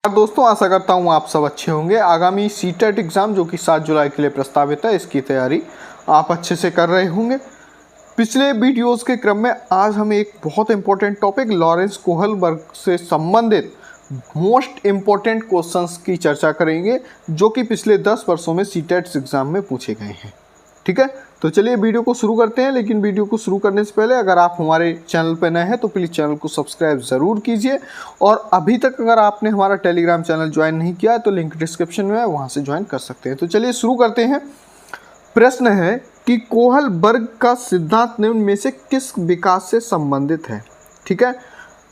दोस्तों, आशा करता हूँ आप सब अच्छे होंगे। आगामी सीटेट एग्ज़ाम जो कि 7 जुलाई के लिए प्रस्तावित है, इसकी तैयारी आप अच्छे से कर रहे होंगे। पिछले वीडियोस के क्रम में आज हम एक बहुत इंपॉर्टेंट टॉपिक लॉरेंस कोहलबर्ग से संबंधित मोस्ट इम्पॉर्टेंट क्वेश्चंस की चर्चा करेंगे जो कि पिछले 10 वर्षों में सीटेट एग्ज़ाम में पूछे गए हैं। ठीक है, तो चलिए वीडियो को शुरू करते हैं। लेकिन वीडियो को शुरू करने से पहले अगर आप हमारे चैनल पर नए हैं तो प्लीज़ चैनल को सब्सक्राइब ज़रूर कीजिए, और अभी तक अगर आपने हमारा टेलीग्राम चैनल ज्वाइन नहीं किया है तो लिंक डिस्क्रिप्शन में है, वहाँ से ज्वाइन कर सकते हैं। तो चलिए शुरू करते हैं। प्रश्न है कि कोहलबर्ग का सिद्धांत निम्न में से किस विकास से संबंधित है। ठीक है,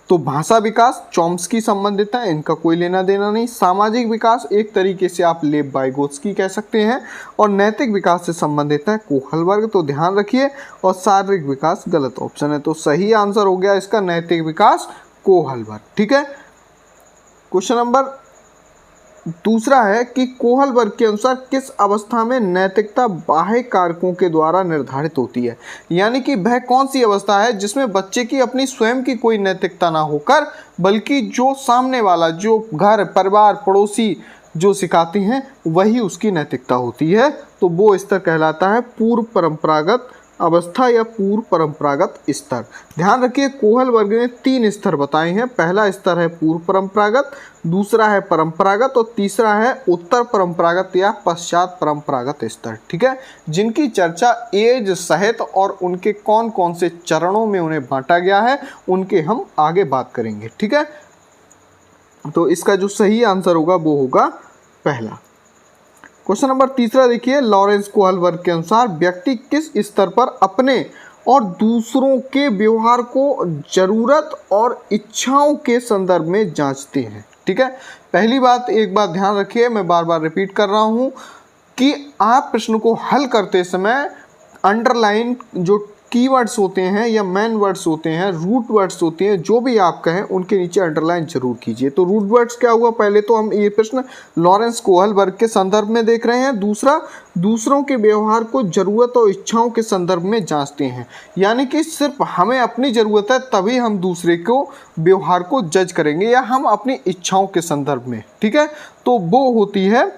तो भाषा विकास चॉम्स्की संबंधित है, इनका कोई लेना देना नहीं। सामाजिक विकास एक तरीके से आप लेव वाइगोत्स्की कह सकते हैं, और नैतिक विकास से संबंधित है कोहलबर्ग, तो ध्यान रखिए। और शारीरिक विकास गलत ऑप्शन है, तो सही आंसर हो गया इसका नैतिक विकास कोहलबर्ग। ठीक है, क्वेश्चन नंबर दूसरा है कि कोहलबर्ग के अनुसार किस अवस्था में नैतिकता बाह्य कारकों के द्वारा निर्धारित होती है। यानी कि वह कौन सी अवस्था है जिसमें बच्चे की अपनी स्वयं की कोई नैतिकता ना होकर बल्कि जो सामने वाला, जो घर परिवार पड़ोसी जो सिखाते हैं वही उसकी नैतिकता होती है। तो वो स्तर कहलाता है पूर्व परंपरागत अवस्था या पूर्व परंपरागत स्तर। ध्यान रखिए, कोहलबर्ग ने 3 स्तर बताए हैं। पहला स्तर है पूर्व परंपरागत, दूसरा है परंपरागत, और तीसरा है उत्तर परंपरागत या पश्चात परंपरागत स्तर। ठीक है, जिनकी चर्चा एज सहित और उनके कौन कौन से चरणों में उन्हें बांटा गया है उनके हम आगे बात करेंगे। ठीक है, तो इसका जो सही आंसर होगा वो होगा पहला। क्वेश्चन नंबर तीसरा देखिए, लॉरेंस कोहलबर्ग के अनुसार व्यक्ति किस स्तर पर अपने और दूसरों के व्यवहार को जरूरत और इच्छाओं के संदर्भ में जांचते हैं। ठीक है, पहली बात, एक बात ध्यान रखिए, मैं बार बार रिपीट कर रहा हूं कि आप प्रश्न को हल करते समय अंडरलाइन जो कीवर्ड्स होते हैं या मेन वर्ड्स होते हैं, रूट वर्ड्स होते हैं, जो भी आप कहें उनके नीचे अंडरलाइन जरूर कीजिए। तो रूट वर्ड्स क्या हुआ, पहले तो हम ये प्रश्न लॉरेंस कोहलबर्ग के संदर्भ में देख रहे हैं। दूसरा, दूसरों के व्यवहार को जरूरत और इच्छाओं के संदर्भ में जांचते हैं। यानी कि सिर्फ हमें अपनी ज़रूरत है तभी हम दूसरे को व्यवहार को जज करेंगे, या हम अपनी इच्छाओं के संदर्भ में। ठीक है, तो वो होती है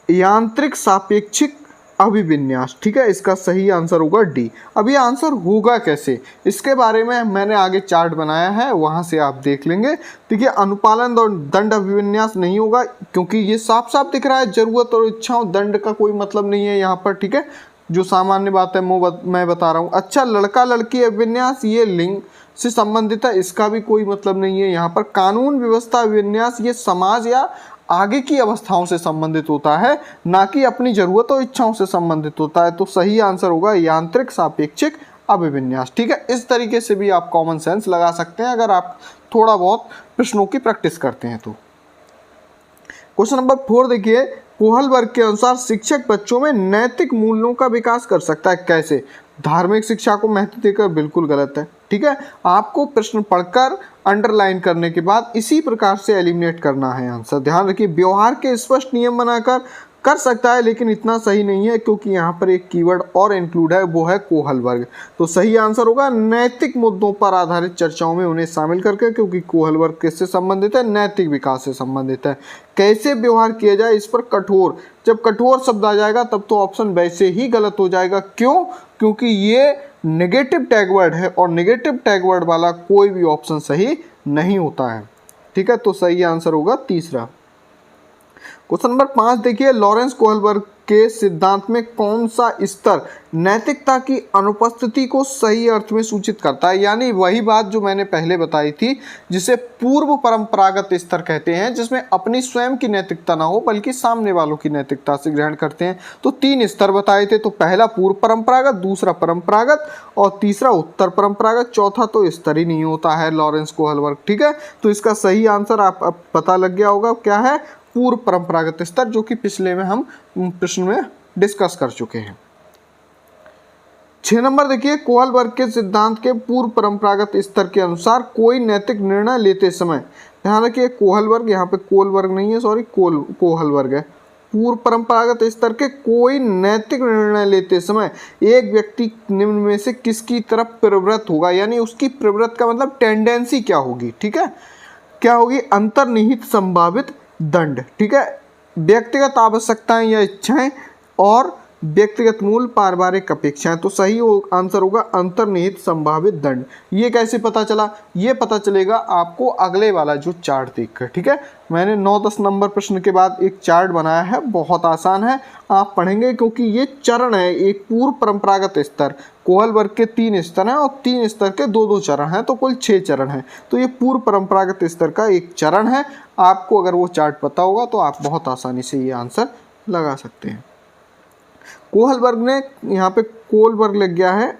यांत्रिक सापेक्षिक अभिविन्यास। ठीक है, इसका सही आंसर होगा डी। अब ये आंसर होगा कैसे, इसके बारे में मैंने आगे चार्ट बनाया है, वहां से आप देख लेंगे। देखिए, अनुपालन और दंड अभिविन्यास नहीं होगा, क्योंकि ये साफ साफ दिख रहा है जरूरत और इच्छाओं, दंड का कोई मतलब नहीं है यहाँ पर। ठीक है, जो सामान्य बात है मैं बता रहा हूँ। अच्छा, लड़का लड़की अभिविन्यास ये लिंग से संबंधित है, इसका भी कोई मतलब नहीं है यहाँ पर। कानून व्यवस्था अभिविन्यास ये समाज या आगे की अवस्थाओं से संबंधित होता है, ना कि अपनी जरूरत और इच्छाओं से संबंधित होता है। तो सही आंसर होगा यांत्रिक सापेक्षिक अभिविन्यास। ठीक है, इस तरीके से भी आप कॉमन सेंस लगा सकते हैं अगर आप थोड़ा बहुत प्रश्नों की प्रैक्टिस करते हैं तो। क्वेश्चन नंबर 4 देखिए, कोहलबर्ग के अनुसार शिक्षक बच्चों में नैतिक मूल्यों का विकास कर सकता है कैसे। धार्मिक शिक्षा को महत्व देकर बिल्कुल गलत है। ठीक है, आपको प्रश्न पढ़कर अंडरलाइन करने के बाद इसी प्रकार से एलिमिनेट करना है आंसर। ध्यान रखिए, व्यवहार के स्पष्ट नियम बनाकर कर सकता है, लेकिन इतना सही नहीं है, क्योंकि यहाँ पर एक कीवर्ड और इंक्लूड है, वो है कोहलबर्ग। तो सही आंसर होगा नैतिक मुद्दों पर आधारित चर्चाओं में उन्हें शामिल करके, क्योंकि कोहलबर्ग किससे संबंधित है, नैतिक विकास से संबंधित है। कैसे व्यवहार किया जाए इस पर कठोर, जब कठोर शब्द आ जाएगा तब तो ऑप्शन वैसे ही गलत हो जाएगा। क्यों, क्योंकि ये नेगेटिव टैग वर्ड है, और नेगेटिव टैग वर्ड वाला कोई भी ऑप्शन सही नहीं होता है। ठीक है, तो सही आंसर होगा तीसरा। क्वेश्चन नंबर 5 देखिए, लॉरेंस कोहलबर्ग के सिद्धांत में कौन सा स्तर नैतिकता की अनुपस्थिति को सही अर्थ में सूचित करता है। यानी वही बात जो मैंने पहले बताई थी, जिसे पूर्व परंपरागत स्तर कहते हैं, जिसमें अपनी स्वयं की नैतिकता ना हो बल्कि सामने वालों की नैतिकता से ग्रहण करते हैं। तो 3 स्तर बताए थे, तो पहला पूर्व परंपरागत, दूसरा परंपरागत, और तीसरा उत्तर परंपरागत। चौथा तो स्तर ही नहीं होता है लॉरेंस कोहलबर्ग। ठीक है, तो इसका सही आंसर आप अब पता लग गया होगा क्या है, पूर्व परंपरागत स्तर, जो कि पिछले में हम प्रश्न में डिस्कस कर चुके हैं। 6 नंबर देखिए, कोहलबर्ग के सिद्धांत के पूर्व परंपरागत स्तर के अनुसार कोई नैतिक निर्णय लेते समय, ध्यान रखिए कोहलबर्ग, यहाँ पे कोलबर्ग नहीं है, सॉरी कोहलबर्ग है। पूर्व परंपरागत स्तर के कोई नैतिक निर्णय लेते समय एक व्यक्ति निम्न में से किसकी तरफ प्रवृत्त होगा, यानी उसकी प्रवृत्त का मतलब टेंडेंसी क्या होगी। ठीक है, क्या होगी, अंतर्निहित संभावित दंड। ठीक है, व्यक्तिगत आवश्यकताएं या इच्छाएं और व्यक्तिगत मूल पारिवारिक अपेक्षाएं। तो सही आंसर होगा अंतर्निहित संभावित दंड। ये कैसे पता चला, ये पता चलेगा आपको अगले वाला जो चार्ट देखकर। ठीक है, मैंने 9-10 नंबर प्रश्न के बाद एक चार्ट बनाया है, बहुत आसान है, आप पढ़ेंगे क्योंकि ये चरण है। एक पूर्व परंपरागत स्तर, कोहल वर्ग के 3 स्तर हैं और 3 स्तर के 2-2 चरण हैं, तो कुल 6 चरण हैं। तो ये पूर्व परंपरागत स्तर का एक चरण है। आपको अगर वो चार्ट पता होगा तो आप बहुत आसानी से ये आंसर लगा सकते हैं। कोहल वर्ग ने, यहाँ पे कोल वर्ग लग गया है,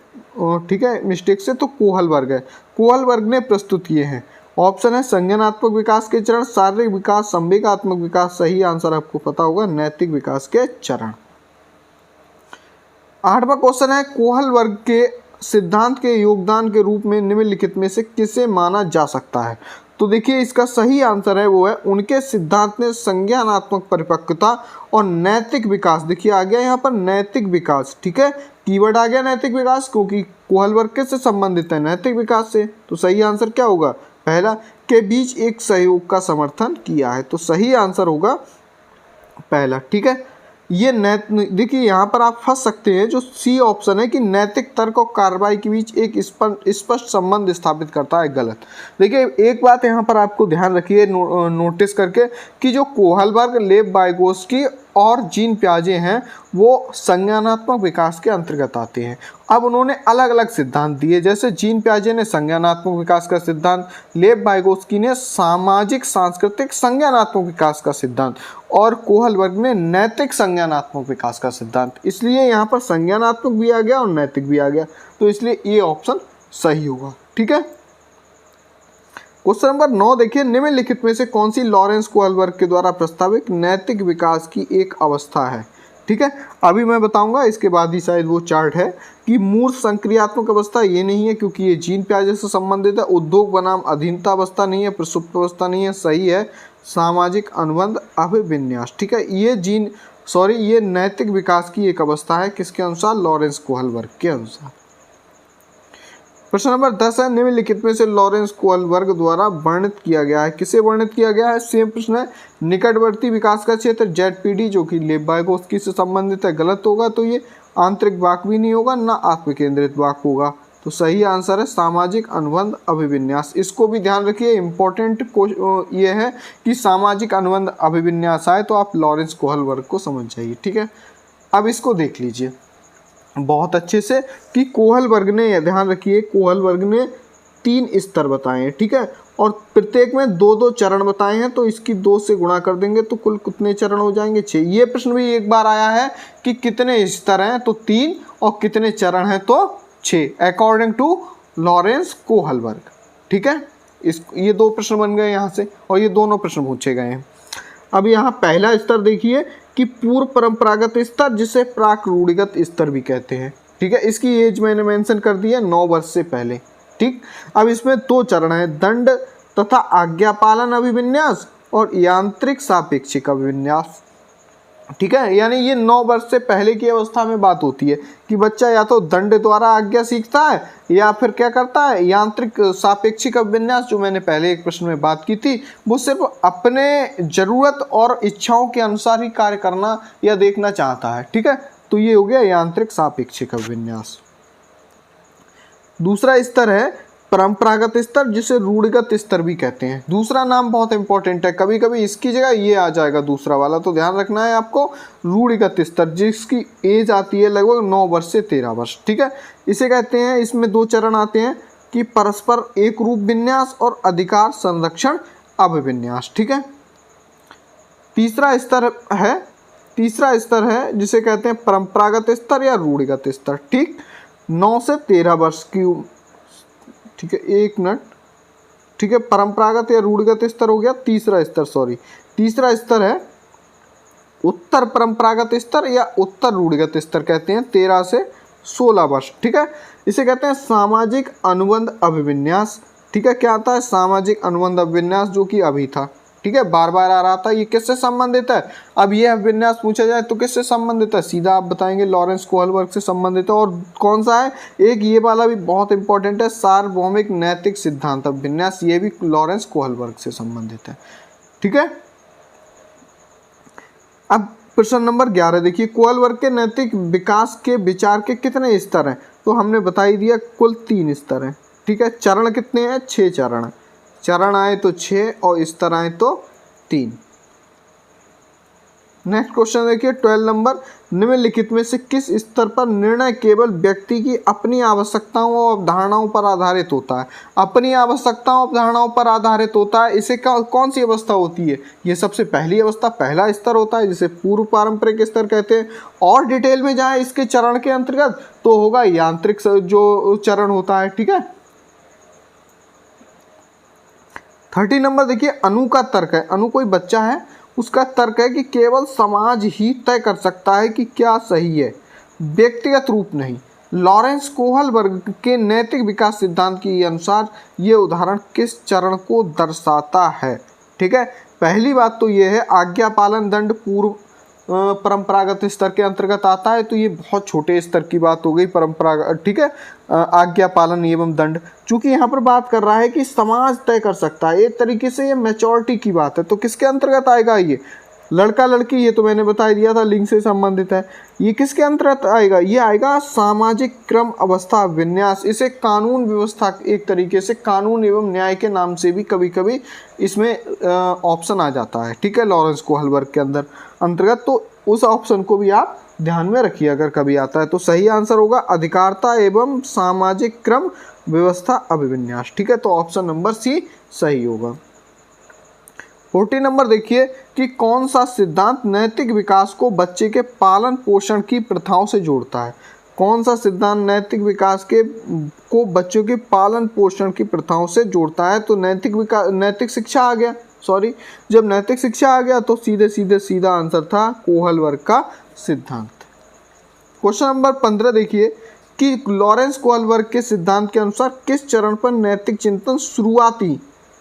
ठीक है, मिस्टेक से, तो कोहल वर्ग है। कोहल वर्ग ने प्रस्तुत किए हैं। ऑप्शन है संज्ञानात्मक विकास के चरण, शारीरिक विकास, संवेगात्मक विकास। सही आंसर आपको पता होगा नैतिक विकास के चरण। 8वां क्वेश्चन है कोहल वर्ग के सिद्धांत के योगदान के रूप में निम्नलिखित में से किसे माना जा सकता है। तो देखिए इसका सही आंसर है वो है उनके सिद्धांत ने संज्ञानात्मक परिपक्वता और नैतिक विकास, देखिए आ गया यहाँ पर नैतिक विकास। ठीक है, कीवर्ड आ गया नैतिक विकास, क्योंकि कोहल वर्ग किससे संबंधित है, नैतिक विकास से। तो सही आंसर क्या होगा, पहला, के बीच एक सहयोग का समर्थन किया है। तो सही आंसर होगा पहला। ठीक है, ये देखिए यहाँ पर आप फंस सकते हैं, जो सी ऑप्शन है कि नैतिक तर्क और कार्रवाई के बीच एक स्पष्ट संबंध स्थापित करता है, गलत। देखिए एक बात यहाँ पर आपको ध्यान रखिए, नोटिस करके, कि जो कोहल वर्ग, लेव वाइगोत्स्की और जीन पियाजे हैं वो संज्ञानात्मक विकास के अंतर्गत आते हैं। अब उन्होंने अलग अलग सिद्धांत दिए, जैसे जीन पियाजे ने संज्ञानात्मक विकास का सिद्धांत, लेव वाइगोत्स्की ने सामाजिक सांस्कृतिक संज्ञानात्मक विकास का सिद्धांत और कोहल वर्ग ने नैतिक संज्ञानात्मक विकास का सिद्धांत। इसलिए यहाँ पर संज्ञानात्मक भी आ गया और नैतिक भी आ गया, तो इसलिए ये ऑप्शन सही होगा। ठीक है, क्वेश्चन नंबर 9 देखिए, निम्नलिखित में से कौन सी लॉरेंस कोहल वर्ग के द्वारा प्रस्तावित नैतिक विकास की एक अवस्था है। ठीक है, अभी मैं बताऊंगा, इसके बाद ही शायद वो चार्ट है कि मूर्त संक्रियात्मक अवस्था ये नहीं है, क्योंकि ये जीन पियाजे से संबंधित है। उद्योग बनाम अधीनता अवस्था नहीं है, प्रसुप्त अवस्था नहीं है, सही है सामाजिक अनुबंध अभिविन्यास। ठीक है, ये नैतिक विकास की एक अवस्था है, किसके अनुसार, लॉरेंस कोहल वर्ग के अनुसार। प्रश्न नंबर 10 है, निम्नलिखित में से लॉरेंस कोहल वर्ग द्वारा वर्णित किया गया है, किसे वर्णित किया गया है, सेम प्रश्न है। निकटवर्ती विकास का क्षेत्र ZPD जो कि लेव वाइगोत्स्की से संबंधित है, गलत होगा। तो ये आंतरिक वाक भी नहीं होगा, ना आत्मकेंद्रित वाक होगा। तो सही आंसर है सामाजिक अनुबंध अभिविन्यास। इसको भी ध्यान रखिए, इंपॉर्टेंट ये है कि सामाजिक अनुबंध अभिविन्यास आए तो आप लॉरेंस कोहल वर्ग को समझ जाइए। ठीक है, अब इसको देख लीजिए बहुत अच्छे से कि कोहल वर्ग ने, ध्यान रखिए, कोहल वर्ग ने 3 स्तर बताए हैं। ठीक है, और प्रत्येक में 2-2 चरण बताए हैं, तो इसकी 2 से गुणा कर देंगे तो कुल कितने चरण हो जाएंगे, 6। ये प्रश्न भी एक बार आया है कि कितने स्तर हैं, तो 3, और कितने चरण हैं, तो 6, अकॉर्डिंग टू लॉरेंस कोहल वर्ग। ठीक है, ये 2 प्रश्न बन गए यहाँ से, और ये दोनों प्रश्न पूछे गए हैं। अब यहाँ पहला स्तर देखिए कि पूर्व परंपरागत स्तर, जिसे प्राक रूढ़िगत स्तर भी कहते हैं। ठीक है, इसकी एज मैंने मेंशन कर दी है, 9 वर्ष से पहले। ठीक, अब इसमें 2 चरण हैं, दंड तथा आज्ञापालन अभिविन्यास और यांत्रिक सापेक्षिक अभिविन्यास। ठीक है, यानी ये 9 वर्ष से पहले की अवस्था में बात होती है कि बच्चा या तो दंड द्वारा आज्ञा सीखता है या फिर क्या करता है, यांत्रिक सापेक्षिक अभिविन्यास, जो मैंने पहले एक प्रश्न में बात की थी, वो सिर्फ अपने जरूरत और इच्छाओं के अनुसार ही कार्य करना या देखना चाहता है। ठीक है, तो ये हो गया यांत्रिक सापेक्षिक अभिविन्यास। दूसरा स्तर है परंपरागत स्तर, जिसे रूढ़िगत स्तर भी कहते हैं। दूसरा नाम बहुत इंपॉर्टेंट है, कभी कभी इसकी जगह ये आ जाएगा दूसरा वाला, तो ध्यान रखना है आपको। रूढ़िगत स्तर, जिसकी एज आती है लगभग 9 वर्ष से 13 वर्ष। ठीक है, इसे कहते हैं, इसमें 2 चरण आते हैं कि परस्पर एक रूप विन्यास और अधिकार संरक्षण अभिविन्यास। ठीक है, तीसरा स्तर है जिसे कहते हैं परंपरागत स्तर या रूढ़िगत स्तर। ठीक, 9 से 13 वर्ष की, ठीक है, 1 मिनट। ठीक है, परंपरागत या रूढ़िगत स्तर हो गया। तीसरा स्तर है उत्तर परंपरागत स्तर या उत्तर रूढ़िगत स्तर कहते हैं, 13 से 16 वर्ष। ठीक है, इसे कहते हैं सामाजिक अनुबंध अभिविन्यास। ठीक है, क्या आता है, सामाजिक अनुबंध अभिविन्यास, जो कि अभी था। ठीक है, बार बार आ रहा था, ये किससे संबंधित है? अब ये अभिविन्यास पूछा जाए तो किससे संबंधित है? सीधा आप बताएंगे लॉरेंस कोहलबर्ग से संबंधित है। और कौन सा है? एक ये वाला भी बहुत इंपॉर्टेंट है, सार्वभौमिक नैतिक सिद्धांत अभिविन्यास, ये भी लॉरेंस कोहलबर्ग से संबंधित है। ठीक है, अब प्रश्न नंबर 11 देखिए, कोहलबर्ग के नैतिक विकास के विचार के कितने स्तर हैं? तो हमने बता ही दिया, कुल 3 स्तर हैं। ठीक है, चरण कितने हैं? 6 चरण। चरण आए तो 6 और स्तर आए तो 3। नेक्स्ट क्वेश्चन देखिए 12 नंबर, निम्नलिखित में से किस स्तर पर निर्णय केवल व्यक्ति की अपनी आवश्यकताओं और अवधारणाओं पर आधारित होता है? अपनी आवश्यकताओं अवधारणाओं पर आधारित होता है, इसे कौन सी अवस्था होती है? ये सबसे पहली अवस्था, पहला स्तर होता है, जिसे पूर्व पारंपरिक स्तर कहते हैं। और डिटेल में जाए इसके चरण के अंतर्गत तो होगा यांत्रिक जो चरण होता है। ठीक है, 30 नंबर देखिए, अनु का तर्क है। अनु कोई बच्चा है, उसका तर्क है कि केवल समाज ही तय कर सकता है कि क्या सही है, व्यक्तिगत रूप नहीं। लॉरेंस कोहलबर्ग के नैतिक विकास सिद्धांत के अनुसार ये उदाहरण किस चरण को दर्शाता है? ठीक है, पहली बात तो ये है, आज्ञा पालन दंड पूर्व परंपरागत स्तर के अंतर्गत आता है, तो ये बहुत छोटे स्तर की बात हो गई परंपरागत। ठीक है, आज्ञा पालन एवं दंड, चूंकि यहाँ पर बात कर रहा है कि समाज तय कर सकता है, एक तरीके से ये मैच्योरिटी की बात है, तो किसके अंतर्गत आएगा? ये लड़का लड़की, ये तो मैंने बता दिया था, लिंग से संबंधित है। ये किसके अंतर्गत आएगा? ये आएगा सामाजिक क्रम अवस्था विन्यास। इसे कानून व्यवस्था, एक तरीके से कानून एवं न्याय के नाम से भी कभी कभी इसमें ऑप्शन आ जाता है। ठीक है, लॉरेंस कोहलबर्ग के अंतर्गत, तो उस ऑप्शन को भी आप ध्यान में रखिए अगर कभी आता है। तो सही आंसर होगा अधिकारता एवं सामाजिक क्रम व्यवस्था अभिविन्यास। ठीक है, तो ऑप्शन नंबर सी सही होगा। 40 नंबर देखिए कि कौन सा सिद्धांत नैतिक विकास को बच्चे के पालन पोषण की प्रथाओं से जोड़ता है? कौन सा सिद्धांत नैतिक विकास को बच्चों के पालन पोषण की प्रथाओं से जोड़ता है? तो नैतिक शिक्षा आ गया। सॉरी, जब नैतिक शिक्षा आ गया तो सीधा आंसर था कोहलबर्ग का सिद्धांत। क्वेश्चन नंबर 15 देखिए कि लॉरेंस कोहलबर्ग के सिद्धांत के अनुसार किस चरण पर नैतिक चिंतन शुरुआती,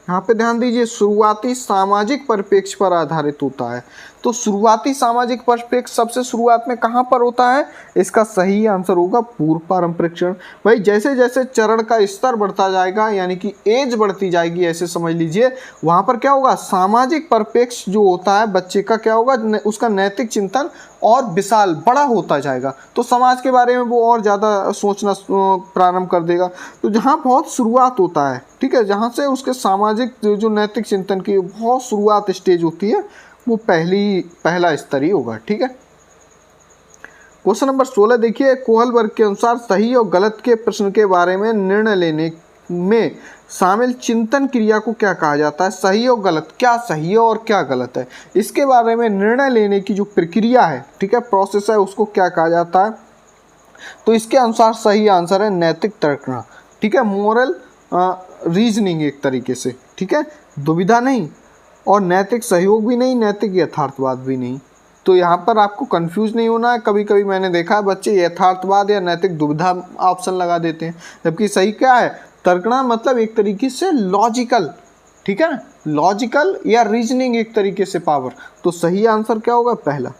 यहाँ पे ध्यान दीजिए, शुरुआती सामाजिक परिप्रेक्ष्य पर आधारित होता है? तो शुरुआती सामाजिक परिप्रेक्ष्य सबसे शुरुआत में कहाँ पर होता है? इसका सही आंसर होगा पूर्व पारंपरिक चरण। भाई जैसे जैसे चरण का स्तर बढ़ता जाएगा, यानी कि एज बढ़ती जाएगी, ऐसे समझ लीजिए, वहाँ पर क्या होगा? सामाजिक परिप्रेक्ष्य जो होता है बच्चे का, क्या होगा? उसका नैतिक चिंतन और विशाल बड़ा होता जाएगा, तो समाज के बारे में वो और ज़्यादा सोचना प्रारंभ कर देगा। तो जहाँ बहुत शुरुआत होता है, ठीक है, जहाँ से उसके सामाजिक जो नैतिक चिंतन की बहुत शुरुआत स्टेज होती है, वो पहला स्तर ही होगा। ठीक है, क्वेश्चन नंबर 16 देखिए, कोहलबर्ग के अनुसार सही और गलत के प्रश्न के बारे में निर्णय लेने में शामिल चिंतन क्रिया को क्या कहा जाता है? सही और गलत, क्या सही है और क्या गलत है, इसके बारे में निर्णय लेने की जो प्रक्रिया है, ठीक है, प्रोसेस है, उसको क्या कहा जाता है? तो इसके अनुसार सही आंसर है नैतिक तर्क। ठीक है, मोरल रीजनिंग एक तरीके से। ठीक है, दुविधा नहीं और नैतिक सहयोग भी नहीं, नैतिक यथार्थवाद भी नहीं। तो यहाँ पर आपको कंफ्यूज नहीं होना है। कभी कभी मैंने देखा है बच्चे यथार्थवाद या नैतिक दुविधा ऑप्शन लगा देते हैं, जबकि सही क्या है? तर्कना मतलब एक तरीके से लॉजिकल, ठीक है, लॉजिकल या रीजनिंग एक तरीके से पावर। तो सही आंसर क्या होगा? पहला।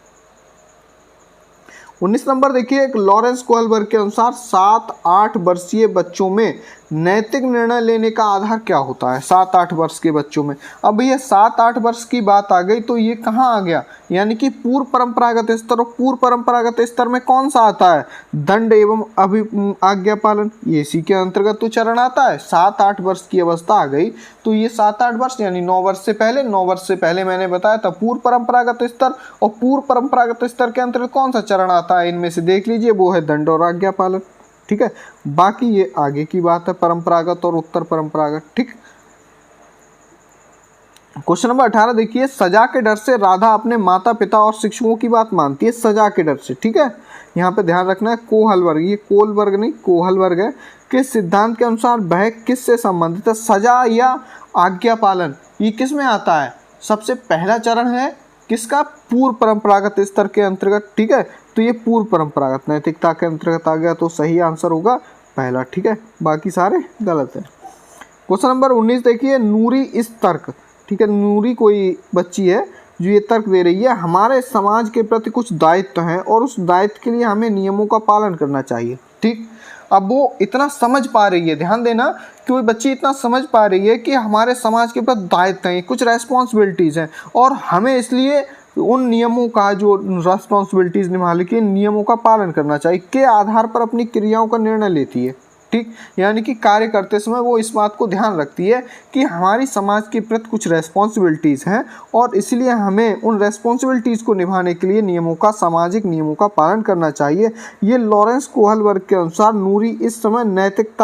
19 नंबर देखिए, एक लॉरेंस कोहलबर्ग के अनुसार 7-8 वर्षीय बच्चों में नैतिक निर्णय लेने का आधार क्या होता है? 7-8 वर्ष के बच्चों में। अब ये 7-8 वर्ष की बात आ गई, तो ये कहाँ आ गया? यानी कि पूर्व परंपरागत स्तर। और पूर्व परंपरागत स्तर में कौन सा आता है? दंड एवं आज्ञा पालन, ये इसी के अंतर्गत तो चरण आता है। 7-8 वर्ष की अवस्था आ गई, तो ये 7-8 वर्ष यानी 9 वर्ष से पहले, 9 वर्ष से पहले मैंने बताया था पूर्व परंपरागत स्तर। और पूर्व परंपरागत स्तर के अंतर्गत कौन सा चरण आता है? इनमें से देख लीजिए, वो है दंड और आज्ञा पालन। ठीक है, बाकी ये आगे की बात है, परंपरागत और उत्तर परंपरागत। ठीक, क्वेश्चन नंबर 18 देखिए, सजा के डर से राधा अपने माता पिता और शिक्षकों की बात मानती है। सजा के डर से, ठीक है, यहाँ पे ध्यान रखना है। कोहलबर्ग, ये कोलबर्ग नहीं, कोहलबर्ग है, किस सिद्धांत के अनुसार वह किससे संबंधित है? सजा या आज्ञा पालन, ये किस में आता है? सबसे पहला चरण है किसका? पूर्व परंपरागत स्तर के अंतर्गत। ठीक है, तो ये पूर्व परंपरागत नैतिकता के अंतर्गत आ गया, तो सही आंसर होगा पहला। ठीक है, बाकी सारे गलत है। क्वेश्चन नंबर 19 देखिए, नूरी इस तर्क ठीक है, नूरी कोई बच्ची है जो ये तर्क दे रही है हमारे समाज के प्रति कुछ दायित्व हैं और उस दायित्व के लिए हमें नियमों का पालन करना चाहिए। ठीक, अब वो इतना समझ पा रही है, ध्यान देना कि वो बच्ची इतना समझ पा रही है कि हमारे समाज के प्रति दायित्व हैं, कुछ रेस्पॉन्सिबिलिटीज़ हैं और हमें इसलिए उन नियमों का जो रेस्पॉन्सिबिलिटीज़ निभाने के नियमों का पालन करना चाहिए के आधार पर अपनी क्रियाओं का निर्णय लेती है। ठीक, यानी कि कार्य करते समय वो इस बात को ध्यान रखती है कि हमारी समाज के प्रति कुछ रेस्पॉन्सिबिलिटीज़ हैं और इसलिए हमें उन रेस्पॉन्सिबिलिटीज़ को निभाने के लिए नियमों का, सामाजिक नियमों का पालन करना चाहिए। ये लॉरेंस कोहलबर्ग के अनुसार नूरी इस समय नैतिक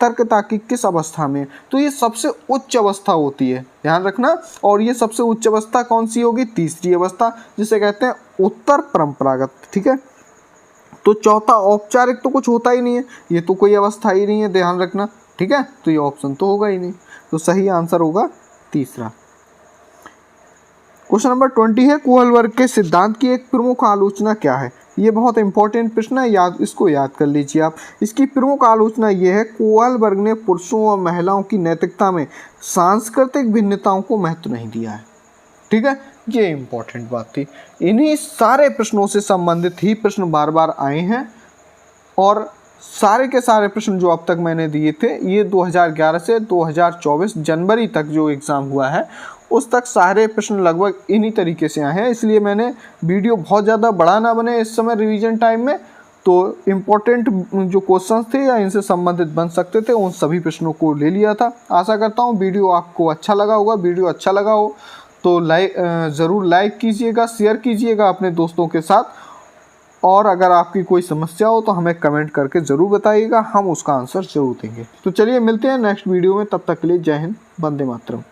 तर्कता की किस अवस्था में, तो ये सबसे उच्च अवस्था होती है, ध्यान रखना। और ये सबसे उच्च अवस्था कौन सी होगी? तीसरी अवस्था, जिसे कहते हैं उत्तर परंपरागत। ठीक है, तो चौथा औपचारिक तो कुछ होता ही नहीं है, ये तो कोई अवस्था ही नहीं है, ध्यान रखना। ठीक है, तो ये ऑप्शन तो होगा ही नहीं, तो सही आंसर होगा तीसरा। क्वेश्चन नंबर 20 है, कोहलबर्ग के सिद्धांत की एक प्रमुख आलोचना क्या है? ये बहुत इंपॉर्टेंट प्रश्न है, इसको याद कर लीजिए आप। इसकी प्रमुख आलोचना ये है, कोहलबर्ग ने पुरुषों और महिलाओं की नैतिकता में सांस्कृतिक भिन्नताओं को महत्व नहीं दिया है। ठीक है, ये इंपॉर्टेंट बात थी। इन्हीं सारे प्रश्नों से संबंधित ही प्रश्न बार बार आए हैं और सारे के सारे प्रश्न जो अब तक मैंने दिए थे ये 2011 से 2024 जनवरी तक जो एग्ज़ाम हुआ है उस तक सारे प्रश्न लगभग इन्हीं तरीके से आए हैं। इसलिए मैंने वीडियो बहुत ज़्यादा बड़ा ना बने इस समय रिवीजन टाइम में, तो इम्पोर्टेंट जो क्वेश्चन्स थे या इनसे संबंधित बन सकते थे उन सभी प्रश्नों को ले लिया था। आशा करता हूँ वीडियो आपको अच्छा लगा होगा। वीडियो अच्छा लगा हो तो ज़रूर लाइक कीजिएगा, शेयर कीजिएगा अपने दोस्तों के साथ और अगर आपकी कोई समस्या हो तो हमें कमेंट करके ज़रूर बताइएगा, हम उसका आंसर ज़रूर देंगे। तो चलिए मिलते हैं नेक्स्ट वीडियो में, तब तक के लिए जय हिंद, वंदे मातरम।